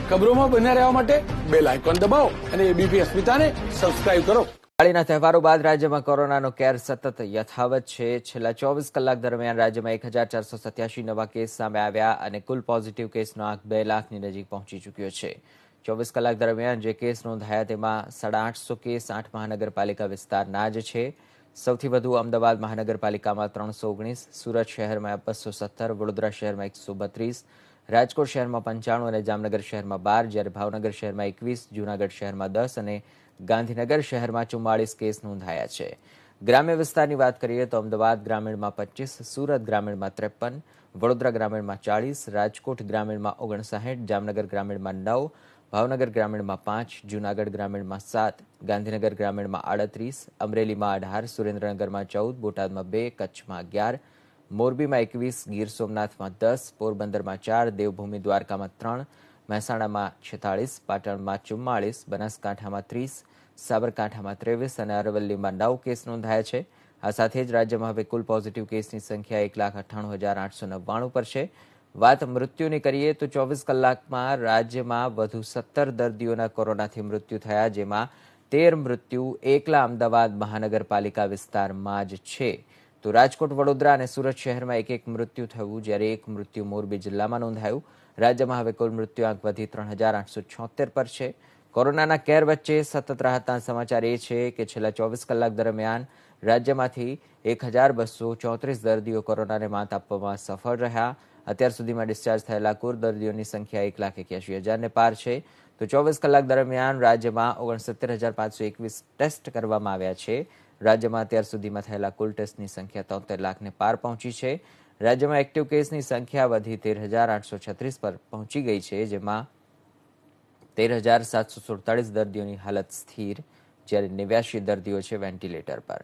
ખબરોમાં બન્યા રહેવા માટે બેલ આઇકોન દબાવો અને એબીપી અસ્મિતાને સબસ્ક્રાઇબ કરો. દિવાળીના તહેવારો બાદ રાજ્યમાં કોરોનાનો કેર સતત યથાવત છે. છેલ્લા 24 કલાક દરમિયાન રાજ્યમાં 1487 નવા કેસ સામે આવ્યા અને કુલ પોઝિટિવ કેસનો આંક 2 લાખની નજીક પહોંચી ચૂક્યો છે. 24 કલાક દરમિયાન જે કેસ નોંધાયા તેમાં 850 કેસ 8 મહાનગરપાલિકા વિસ્તારના જ છે. સૌથી વધુ અમદાવાદ મહાનગરપાલિકામાં 319, સુરત શહેરમાં 217, વડોદરા શહેરમાં 132, રાજકોટ શહેરમાં 95 અને જામનગર શહેરમાં 12, જ્યારે ભાવનગર શહેરમાં 21, જૂનાગઢ શહેરમાં 10 અને ગાંધીનગર શહેરમાં 44 કેસ નોંધાયા છે. ગ્રામ્ય વિસ્તારની વાત કરીએ તો અમદાવાદ ગ્રામીણમાં 25, સુરત ગ્રામીણમાં 53, વડોદરા ગ્રામીણમાં 40, રાજકોટ ગ્રામીણમાં 59, જામનગર ગ્રામીણમાં 9, ભાવનગર ગ્રામીણમાં 5, જૂનાગઢ ગ્રામીણમાં 7, ગાંધીનગર ગ્રામીણમાં 38, અમરેલીમાં 18, સુરેન્દ્રનગરમાં 14, બોટાદમાં 2, કચ્છમાં 11, મોરબીમાં 21, ગીર સોમનાથમાં 10, પોરબંદરમાં 4, દેવભૂમિ દ્વારકામાં 3, મહેસાણામાં 46, પાટણમાં 44, બનાસકાંઠામાં 30, સાબરકાંઠામાં 23 અને અરવલ્લીમાં 9 કેસ નોંધાયા છે. આ સાથે જ રાજ્યમાં હવે કુલ પોઝિટિવ કેસની સંખ્યા 1,98,899 પર છે. વાત મૃત્યુની કરીએ તો 24 કલાકમાં રાજ્યમાં વધુ 17 દર્દીઓના કોરોનાથી મૃત્યુ થયા, જેમાં 13 મૃત્યુ એકલા અમદાવાદ મહાનગરપાલિકા વિસ્તારમાં જ છે. તો રાજકોટ, વડોદરા અને સુરત શહેરમાં એક મૃત્યુ થયું, જ્યારે એક મૃત્યુ મોરબી જિલ્લામાં નોંધાયું. રાજ્યમાં હવે કુલ મૃત્યુઆંક વધી 3,876 પર છે. કોરોનાના કેર વચ્ચે સતત રાહતના સમાચાર એ છે કે છેલ્લા 24 કલાક દરમિયાન રાજ્યમાંથી 1,234 દર્દીઓ કોરોનાને માત આપવામાં સફળ રહ્યા. અત્યાર સુધીમાં ડિસ્ચાર્જ થયેલા કુલ દર્દીઓની સંખ્યા 1,81,000ને પાર છે. તો 24 કલાક દરમિયાન રાજ્યમાં 69,521 ટેસ્ટ કરવામાં આવ્યા છે. રાજ્યમાં અત્યાર સુધીમાં થયેલા કુલ ટેસ્ટની સંખ્યા 73 લાખને પાર પહોંચી છે. રાજ્યમાં એક્ટિવ કેસની સંખ્યા વધી 13,836 પર પહોંચી ગઈ છે, જેમાં 13,747 દર્દીઓની હાલત સ્થિર, જ્યારે 89 દર્દીઓ છે વેન્ટિલેટર પર.